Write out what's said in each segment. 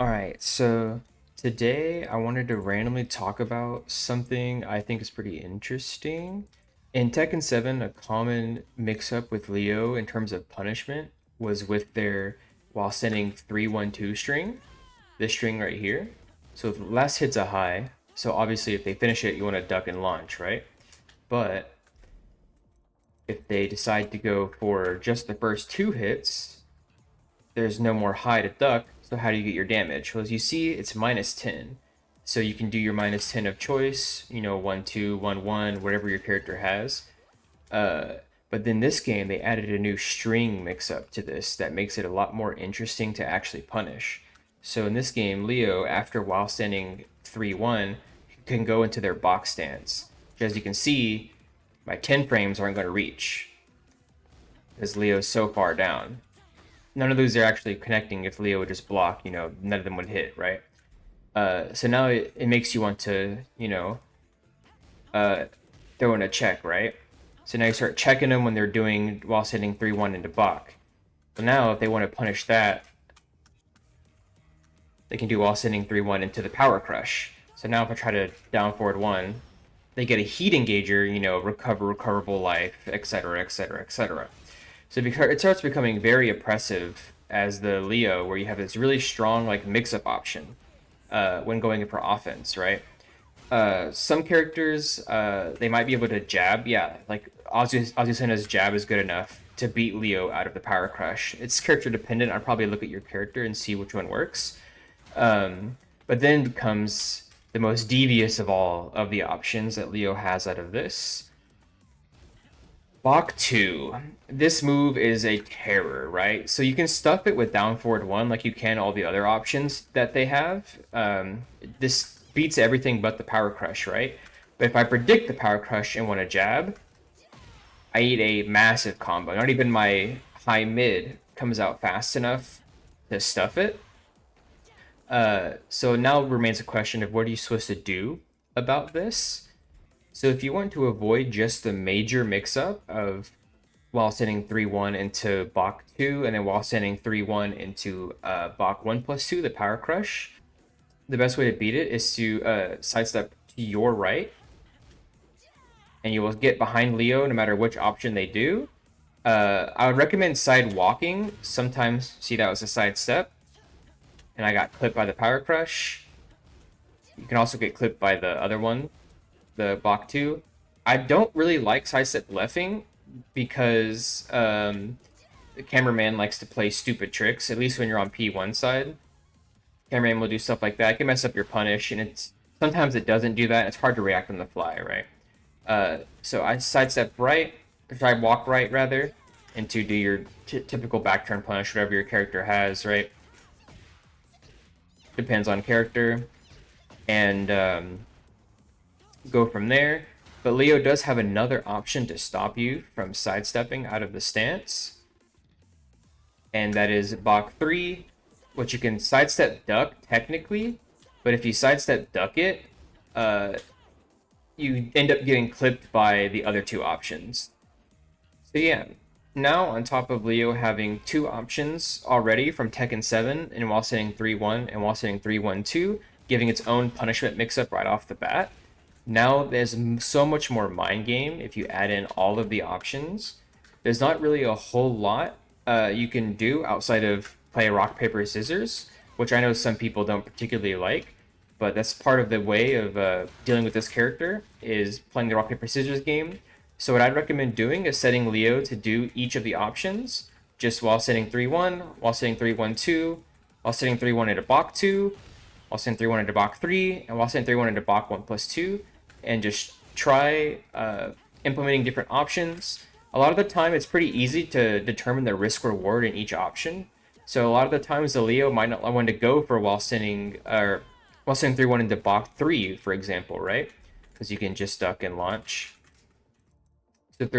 All right, so today I wanted to randomly talk about something I think is pretty interesting. In Tekken 7, a common mix-up with Leo in terms of punishment was with their while sending 3-1-2 string, this string right here. So the last hit's a high, so obviously if they finish it, you want to duck and launch, right? But if they decide to go for just the first two hits, there's no more high to duck, so how do you get your damage? Well, as you see, it's minus 10. So you can do your minus 10 of choice, 1, 2, 1, 1, whatever your character has. Uh, but then this game, they added a new string mix-up to this that makes it a lot more interesting to actually punish. So in this game, Leo, after while standing 3-1, can go into their box stance. Which, as you can see, my 10 frames aren't going to reach because Leo's so far down. None of those are actually connecting. If Leo would just block, none of them would hit, right? So now it makes you want to, uh, throw in a check, right? So now you start checking them when they're doing while sitting 3-1 into Bach. So now if they want to punish that, they can do while sitting 3-1 into the Power Crush. So now if I try to down forward 1, they get a heat engager, recoverable life, etc., etc., etc. So it starts becoming very oppressive as the Leo, where you have this really strong like mix-up option when going in for offense, right? Some characters they might be able to jab, yeah, like Azucena's jab is good enough to beat Leo out of the Power Crush. It's character dependent. I'd probably look at your character and see which one works. But then comes the most devious of all of the options that Leo has out of this. Bach 2. This move is a terror, right? So you can stuff it with down forward 1 like you can all the other options that they have. This beats everything but the Power Crush, right? But if I predict the Power Crush and want to jab, I eat a massive combo. Not even my high mid comes out fast enough to stuff it. So now remains a question of what are you supposed to do about this? So if you want to avoid just the major mix-up of while sending 3-1 into Bach 2 and then while sending 3-1 into Bach 1 plus 2, the Power Crush, the best way to beat it is to sidestep to your right, and you will get behind Leo no matter which option they do. I would recommend side walking. Sometimes, see, that was a side step, and I got clipped by the Power Crush. You can also get clipped by the other one, the Bach 2. I don't really like sidestep leffing because the cameraman likes to play stupid tricks, at least when you're on P1 side. Cameraman will do stuff like that. It can mess up your punish, and it's sometimes it doesn't do that. It's hard to react on the fly, right? So I sidestep right, or I walk right rather, and to do your typical back turn punish, whatever your character has, right? Depends on character, and go from there. But Leo does have another option to stop you from sidestepping out of the stance, and that is Bach 3, which you can sidestep duck technically, but if you sidestep duck it, you end up getting clipped by the other two options. So yeah, now on top of Leo having two options already from Tekken 7 and while setting 3-1 and while setting 3-1-2, giving its own punishment mix-up right off the bat, now there's so much more mind game if you add in all of the options. There's not really a whole lot you can do outside of play rock, paper, scissors, which I know some people don't particularly like, but that's part of the way of dealing with this character is playing the rock, paper, scissors game. So what I'd recommend doing is setting Leo to do each of the options, just while setting 3-1, while setting 3-1-2, while setting 3-1 into Bach 2, while setting 3-1 into Bach 3, and while setting 3-1 into Bach 1 plus 2, and just try implementing different options. A lot of the time, it's pretty easy to determine the risk reward in each option. So a lot of the times, the Leo might not want to go for while sending 3-1 into Bach 3, for example, right? Because you can just duck and launch. So if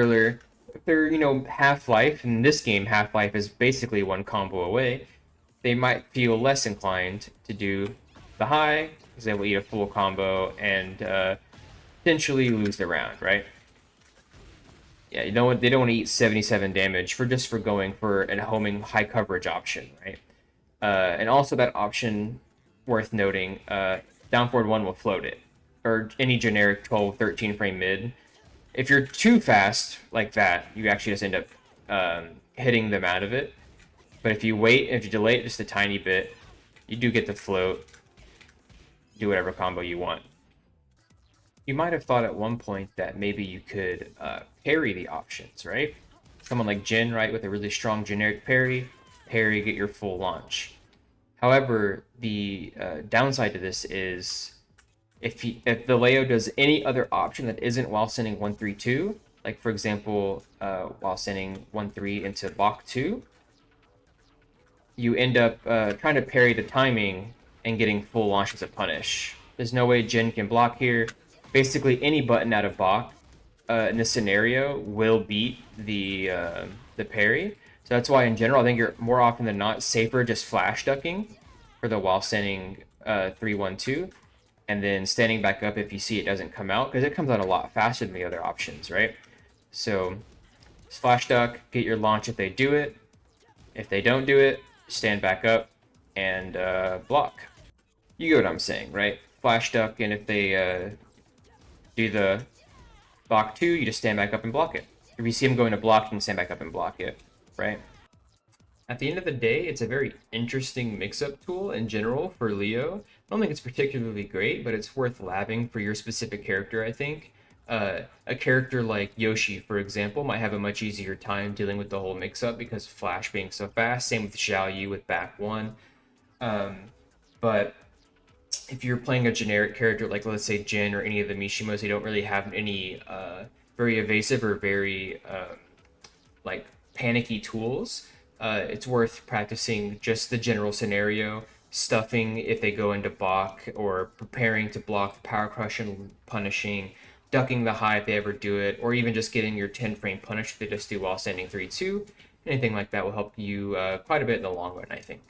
they're Half-Life, in this game, Half-Life is basically one combo away. They might feel less inclined to do the high because they will eat a full combo and potentially lose the round, right? Yeah, they don't want to eat 77 damage for going for a homing high coverage option, right? And also that option worth noting, down forward 1 will float it, or any generic 12, 13 frame mid. If you're too fast like that, you actually just end up hitting them out of it. But if you wait, if you delay it just a tiny bit, you do get the float, do whatever combo you want. You might have thought at one point that maybe you could parry the options, right? Someone like Jin, right, with a really strong generic parry, get your full launch. However, the downside to this is if the Leo does any other option that isn't while sending 1-3-2, like for example, while sending 1-3 into block 2, you end up trying to parry the timing and getting full launch as a punish. There's no way Jin can block here. Basically, any button out of block in this scenario will beat the parry. So that's why, in general, I think you're more often than not safer just flash ducking for the while standing 3-1-2, and then standing back up if you see it doesn't come out, because it comes out a lot faster than the other options, right? So flash duck, get your launch if they do it. If they don't do it, stand back up and block. You get what I'm saying, right? Flash duck, and if they do the block 2, you just stand back up and block it. If you see them going to block, you can stand back up and block it, right? At the end of the day, it's a very interesting mix-up tool in general for Leo. I don't think it's particularly great, but it's worth labbing for your specific character, I think. A character like Yoshi, for example, might have a much easier time dealing with the whole mix-up because Flash being so fast. Same with Xiao Yu with back 1. But if you're playing a generic character like, let's say, Jin or any of the Mishimos, they don't really have any very evasive or very like panicky tools. It's worth practicing just the general scenario, stuffing if they go into block, or preparing to block the power crush and punishing, ducking the high if they ever do it, or even just getting your 10 frame punish if they just do while standing 3-2. Anything like that will help you quite a bit in the long run, I think.